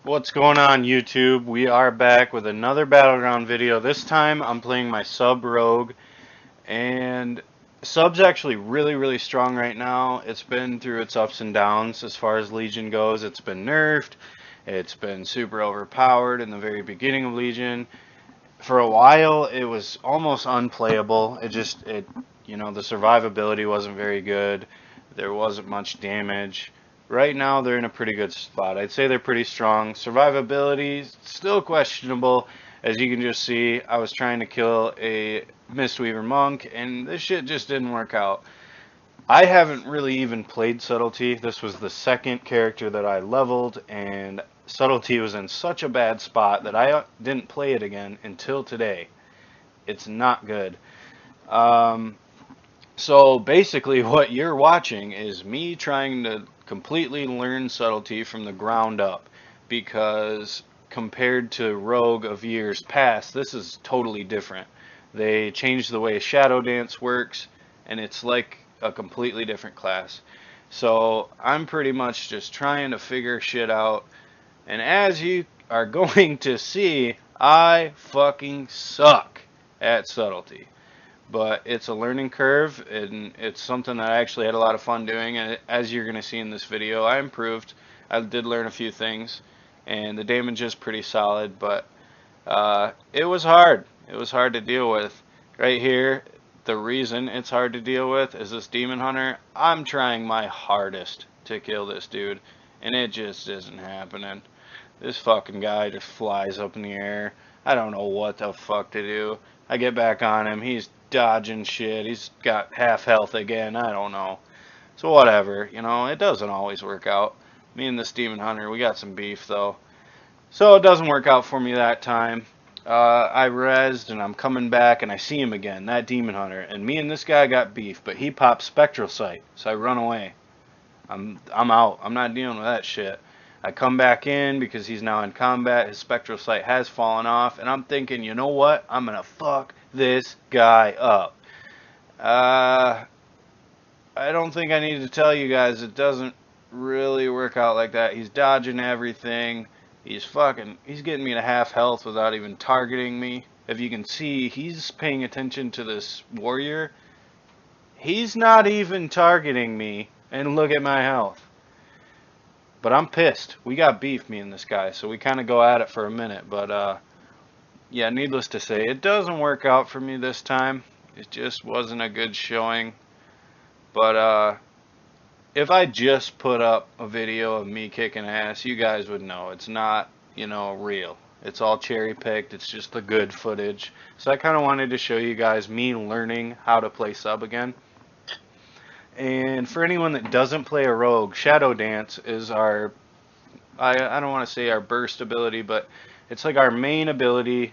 What's going on, YouTube? We are back with another Battleground video. This time I'm playing my sub rogue, and sub's actually really strong right now. It's been through its ups and downs as far as Legion goes. It's been nerfed, it's been super overpowered in the very beginning of Legion. For a while it was almost unplayable. The survivability wasn't very good. There wasn't much damage. Right now they're in a pretty good spot. I'd say they're pretty strong. Survivability still questionable. As you can just see, I was trying to kill a Mistweaver monk and this shit just didn't work out. I haven't really even played Subtlety. This was the second character that I leveled, and Subtlety was in such a bad spot that I didn't play it again until today. It's not good. Um, so basically what you're watching is me trying to completely learn Subtlety from the ground up, because compared to Rogue of years past, this is totally different. They changed the way Shadow Dance works, and it's like a completely different class. So I'm pretty much just trying to figure shit out, and as you are going to see, I fucking suck at Subtlety. But it's a learning curve, and it's something that I actually had a lot of fun doing. And as you're going to see in this video, I improved. I did learn a few things, and the damage is pretty solid, but it was hard. It was hard to deal with. Right here, the reason it's hard to deal with is this Demon Hunter. I'm trying my hardest to kill this dude, and it just isn't happening. This fucking guy just flies up in the air. I don't know what the fuck to do. I get back on him. He's dodging shit. He's got half health again. I don't know. So whatever. It doesn't always work out. Me and this Demon Hunter, we got some beef though. So it doesn't work out for me that time. I rezzed and I'm coming back and I see him again, that Demon Hunter. And me and this guy got beef, but he popped Spectral Sight. So I run away. I'm out. I'm not dealing with that shit. I come back in because he's now in combat. His Spectral Sight has fallen off, and I'm thinking, you know what? I'm gonna fuck this guy up. I don't think I need to tell you guys it doesn't really work out like that. He's dodging everything. He's getting me to half health without even targeting me. If you can see, he's paying attention to this warrior. He's not even targeting me, and look at my health. But I'm pissed. We got beef, me and this guy, so we kind of go at it for a minute. But, yeah, needless to say, it doesn't work out for me this time. It just wasn't a good showing. But, if I just put up a video of me kicking ass, you guys would know. It's not, real. It's all cherry-picked. It's just the good footage. So I kind of wanted to show you guys me learning how to play sub again. And for anyone that doesn't play a rogue, Shadow Dance is our, I don't want to say our burst ability, but it's like our main ability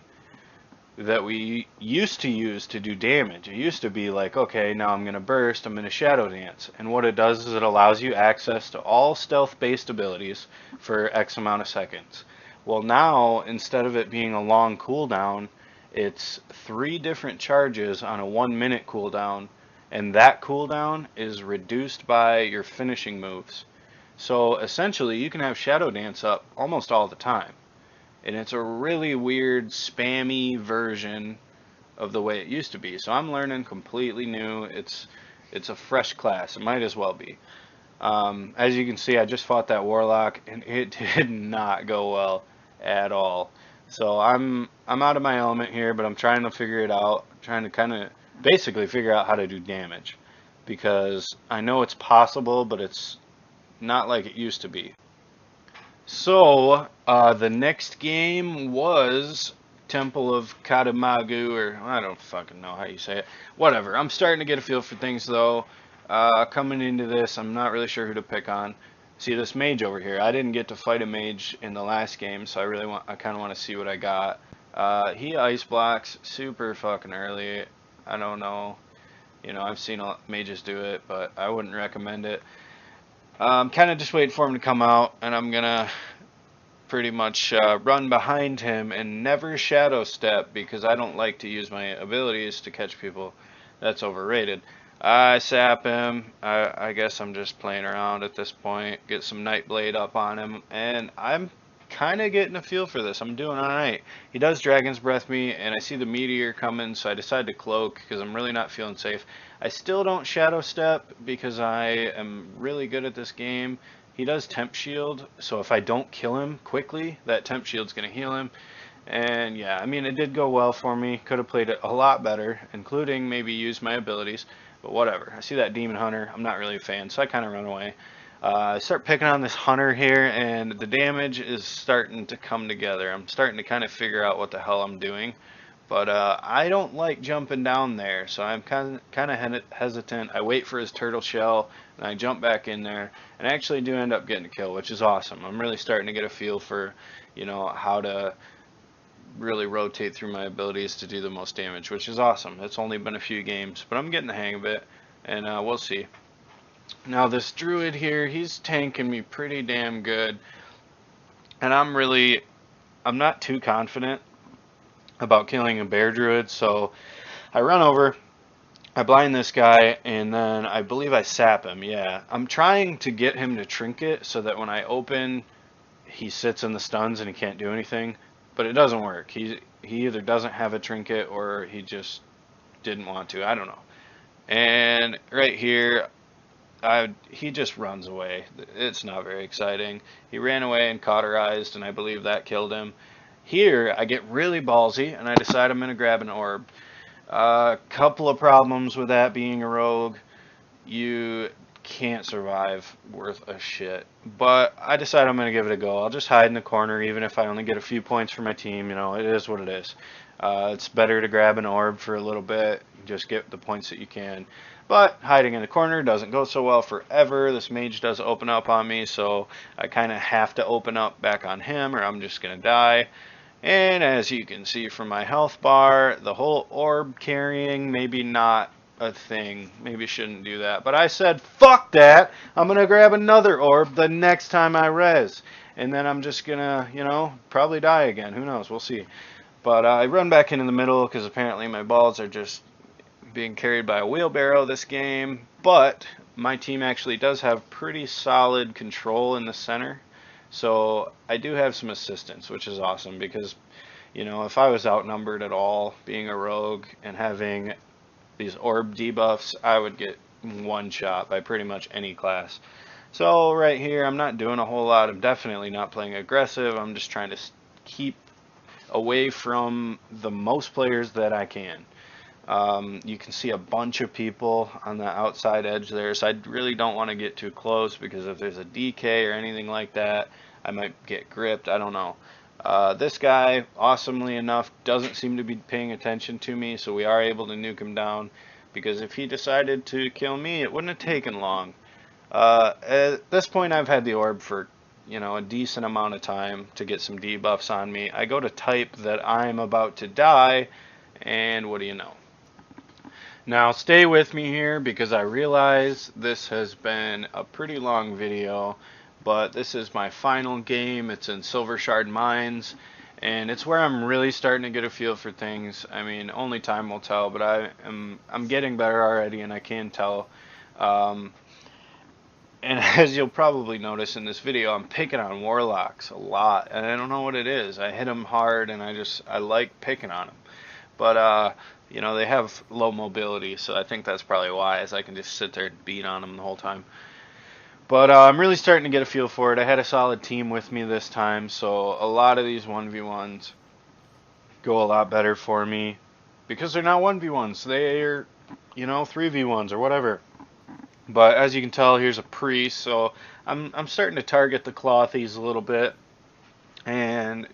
that we used to use to do damage. It used to be like, okay, now I'm going to burst, I'm going to Shadow Dance. And what it does is it allows you access to all stealth-based abilities for X amount of seconds. Well, now, instead of it being a long cooldown, it's 3 different charges on a 1-minute cooldown, and that cooldown is reduced by your finishing moves. So essentially you can have Shadow Dance up almost all the time, and it's a really weird spammy version of the way it used to be. So I'm learning completely new. It's a fresh class. It might as well be. As you can see, I just fought that Warlock and it did not go well at all. So I'm out of my element here, but I'm trying to figure it out. I'm trying to kind of basically figure out how to do damage, because I know it's possible, but it's not like it used to be. So the next game was Temple of Katamagu, or I don't fucking know how you say it. Whatever. I'm starting to get a feel for things though. Coming into this, I'm not really sure who to pick on. See this mage over here. I didn't get to fight a mage in the last game, so I kind of want to see what I got. He ice blocks super fucking early. I don't know. I've seen mages do it, but I wouldn't recommend it. I'm kind of just waiting for him to come out, and I'm gonna pretty much run behind him and never shadow step, because I don't like to use my abilities to catch people. That's overrated. I sap him. I guess I'm just playing around at this point. Get some Nightblade up on him, and I'm kind of getting a feel for this. I'm doing alright. He does Dragon's Breath me, and I see the meteor coming, so I decide to cloak because I'm really not feeling safe. I still don't Shadow Step because I am really good at this game. He does Temp Shield, so if I don't kill him quickly, that Temp Shield's going to heal him. And yeah, I mean, it did go well for me. Could have played it a lot better, including maybe use my abilities, but whatever. I see that Demon Hunter. I'm not really a fan, so I kind of run away. I start picking on this Hunter here, and the damage is starting to come together. I'm starting to kind of figure out what the hell I'm doing. But I don't like jumping down there, so I'm kind of hesitant. I wait for his turtle shell, and I jump back in there, and I actually do end up getting a kill, which is awesome. I'm really starting to get a feel for, you know, how to really rotate through my abilities to do the most damage, which is awesome. It's only been a few games, but I'm getting the hang of it, and we'll see. Now this druid here, he's tanking me pretty damn good, and I'm not too confident about killing a bear druid, so I run over, I blind this guy, and then I believe I sap him. Yeah, I'm trying to get him to trinket so that when I open, he sits in the stuns and he can't do anything, but it doesn't work. He either doesn't have a trinket or he just didn't want to. I don't know. And right here, he just runs away. It's not very exciting. He ran away and cauterized, and I believe that killed him. Here, I get really ballsy, and I decide I'm going to grab an orb. Couple of problems with that being a rogue. You can't survive worth a shit. But I decide I'm going to give it a go. I'll just hide in the corner, even if I only get a few points for my team. You know, it is what it is. It's better to grab an orb for a little bit, just get the points that you can. But hiding in the corner doesn't go so well forever. This mage does open up on me, so I kind of have to open up back on him, or I'm just going to die. And as you can see from my health bar, the whole orb carrying, maybe not a thing. Maybe shouldn't do that. But I said, fuck that! I'm going to grab another orb the next time I res. And then I'm just going to, you know, probably die again. Who knows? We'll see. But I run back into the middle because apparently my balls are just being carried by a wheelbarrow this game. But my team actually does have pretty solid control in the center. So I do have some assistance, which is awesome because, you know, if I was outnumbered at all, being a rogue and having these orb debuffs, I would get one shot by pretty much any class. So right here, I'm not doing a whole lot. I'm definitely not playing aggressive. I'm just trying to keep away from the most players that I can. You can see a bunch of people on the outside edge there, so I really don't want to get too close because if there's a DK or anything like that, I might get gripped. I don't know. This guy, awesomely enough, doesn't seem to be paying attention to me, so we are able to nuke him down, because if he decided to kill me, it wouldn't have taken long. At this point, I've had the orb for, you know, a decent amount of time to get some debuffs on me. I go to type that I'm about to die, and what do you know? Now stay with me here because I realize this has been a pretty long video, but this is my final game. It's in Silver Shard Mines, and it's where I'm really starting to get a feel for things. I mean, only time will tell, but I'm getting better already, and I can tell. And as you'll probably notice in this video, I'm picking on warlocks a lot, and I don't know what it is. I hit them hard, and I like picking on them. But you know, they have low mobility, so I think that's probably why, as I can just sit there and beat on them the whole time. But I'm really starting to get a feel for it. I had a solid team with me this time, so a lot of these 1v1s go a lot better for me because they're not 1v1s. They're, you know, 3v1s or whatever. But as you can tell, here's a priest, so I'm starting to target the clothies a little bit, and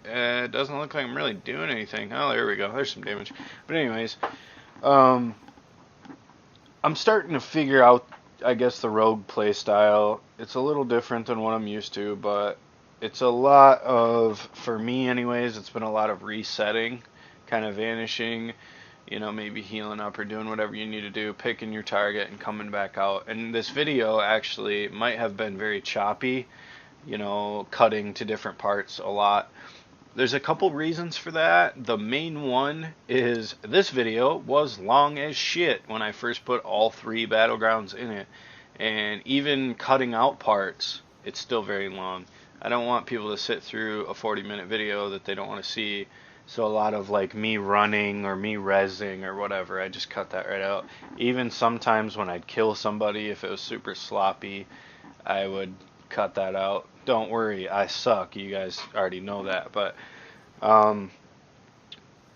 it doesn't look like I'm really doing anything. Oh, there we go. There's some damage. But anyways, I'm starting to figure out, I guess, the rogue play style. It's a little different than what I'm used to, but it's a lot of, for me anyways, it's been a lot of resetting, kind of vanishing, you know, maybe healing up or doing whatever you need to do, picking your target and coming back out. And this video actually might have been very choppy, you know, cutting to different parts a lot. There's a couple reasons for that. The main one is this video was long as shit when I first put all 3 battlegrounds in it. And even cutting out parts, it's still very long. I don't want people to sit through a 40-minute video that they don't want to see. So a lot of like me running or me rezzing or whatever, I just cut that right out. Even sometimes when I'd kill somebody, if it was super sloppy, I would cut that out. Don't worry, I suck. You guys already know that. But um,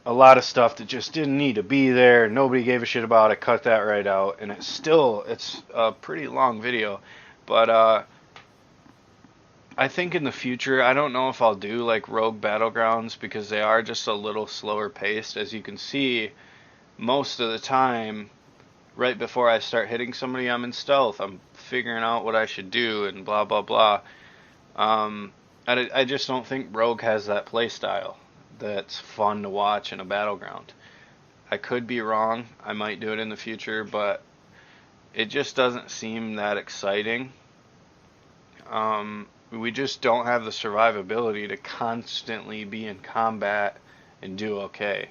a lot of stuff that just didn't need to be there, nobody gave a shit about, I cut that right out. And it's a pretty long video. But I think in the future, I don't know if I'll do like Rogue Battlegrounds because they are just a little slower paced. As you can see, most of the time, right before I start hitting somebody, I'm in stealth. I'm figuring out what I should do and blah, blah, blah. I just don't think Rogue has that play style that's fun to watch in a battleground. I could be wrong. I might do it in the future, but it just doesn't seem that exciting. We just don't have the survivability to constantly be in combat and do okay.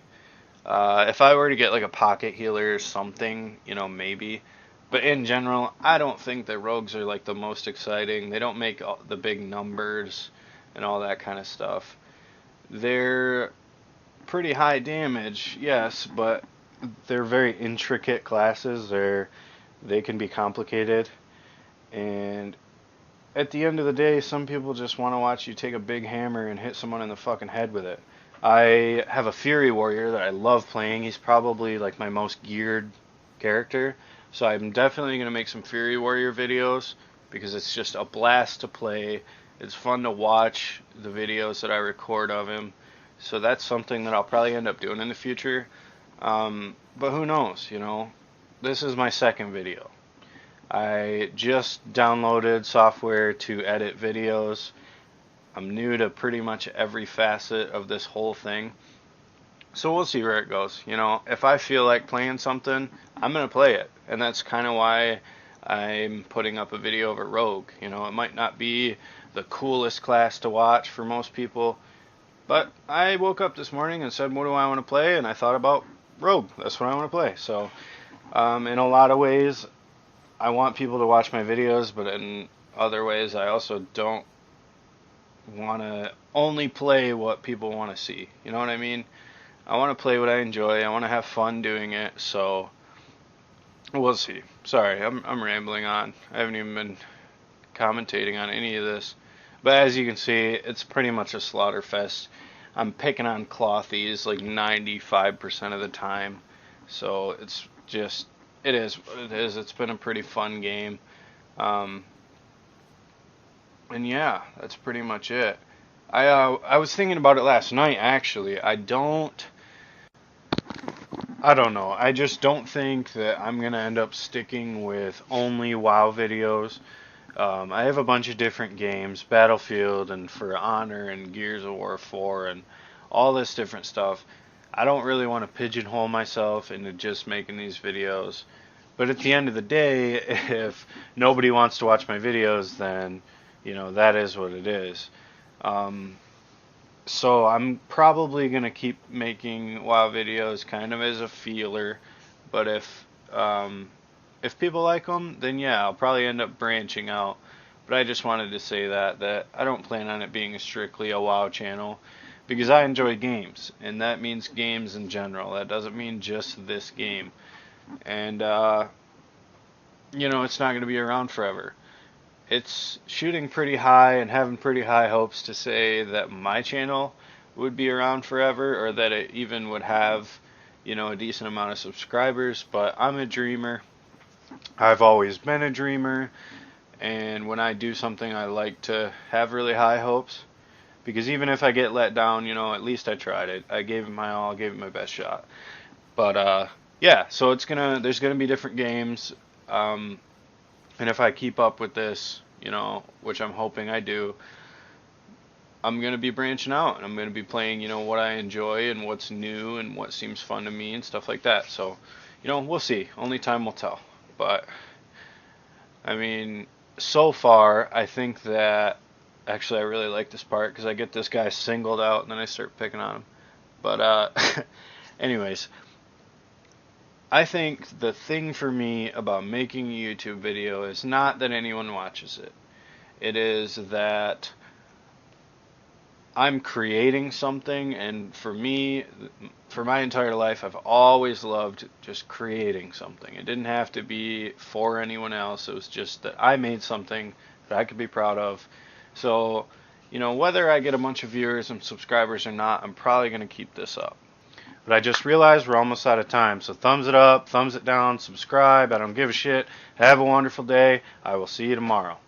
If I were to get like a pocket healer or something, maybe. But in general, I don't think the rogues are like the most exciting. They don't make the big numbers and all that kind of stuff. They're pretty high damage, yes, but they're very intricate classes. They can be complicated, and at the end of the day, some people just want to watch you take a big hammer and hit someone in the fucking head with it. I have a Fury Warrior that I love playing. He's probably like my most geared character. So I'm definitely going to make some Fury Warrior videos because it's just a blast to play. It's fun to watch the videos that I record of him. So that's something that I'll probably end up doing in the future. But who knows, This is my second video. I just downloaded software to edit videos. I'm new to pretty much every facet of this whole thing. So we'll see where it goes. If I feel like playing something, I'm going to play it. And that's kind of why I'm putting up a video of a rogue. It might not be the coolest class to watch for most people, but I woke up this morning and said, what do I want to play? And I thought about rogue. That's what I want to play. So in a lot of ways, I want people to watch my videos, but in other ways, I also don't want to only play what people want to see. You know what I mean? I want to play what I enjoy. I want to have fun doing it. So we'll see. Sorry, I'm rambling on. I haven't even been commentating on any of this. But as you can see, it's pretty much a slaughter fest. I'm picking on clothies like 95% of the time. So it's just... It is what it is. It's been a pretty fun game. And yeah, that's pretty much it. I was thinking about it last night, actually. I don't know. I just don't think that I'm going to end up sticking with only WoW videos. I have a bunch of different games, Battlefield and For Honor and Gears of War 4 and all this different stuff. I don't really want to pigeonhole myself into just making these videos. But at the end of the day, if nobody wants to watch my videos, then, that is what it is. So I'm probably going to keep making WoW videos kind of as a feeler. But if people like them, then yeah, I'll probably end up branching out. But I just wanted to say that I don't plan on it being strictly a WoW channel. Because I enjoy games, and that means games in general. That doesn't mean just this game. And, it's not going to be around forever. It's shooting pretty high and having pretty high hopes to say that my channel would be around forever, or that it even would have, a decent amount of subscribers. But I'm a dreamer. I've always been a dreamer. And when I do something, I like to have really high hopes. Because even if I get let down, at least I tried it. I gave it my all, I gave it my best shot. But, yeah, so there's gonna be different games. And if I keep up with this, which I'm hoping I do, I'm gonna be branching out. And I'm gonna be playing, what I enjoy and what's new and what seems fun to me and stuff like that. So, we'll see. Only time will tell. But, I mean, so far, I think that... Actually, I really like this part because I get this guy singled out and then I start picking on him. But, anyways, I think the thing for me about making a YouTube video is not that anyone watches it. It is that I'm creating something, and for me, for my entire life, I've always loved just creating something. It didn't have to be for anyone else. It was just that I made something that I could be proud of. So, whether I get a bunch of viewers and subscribers or not, I'm probably going to keep this up. But I just realized we're almost out of time. So thumbs it up, thumbs it down, subscribe. I don't give a shit. Have a wonderful day. I will see you tomorrow.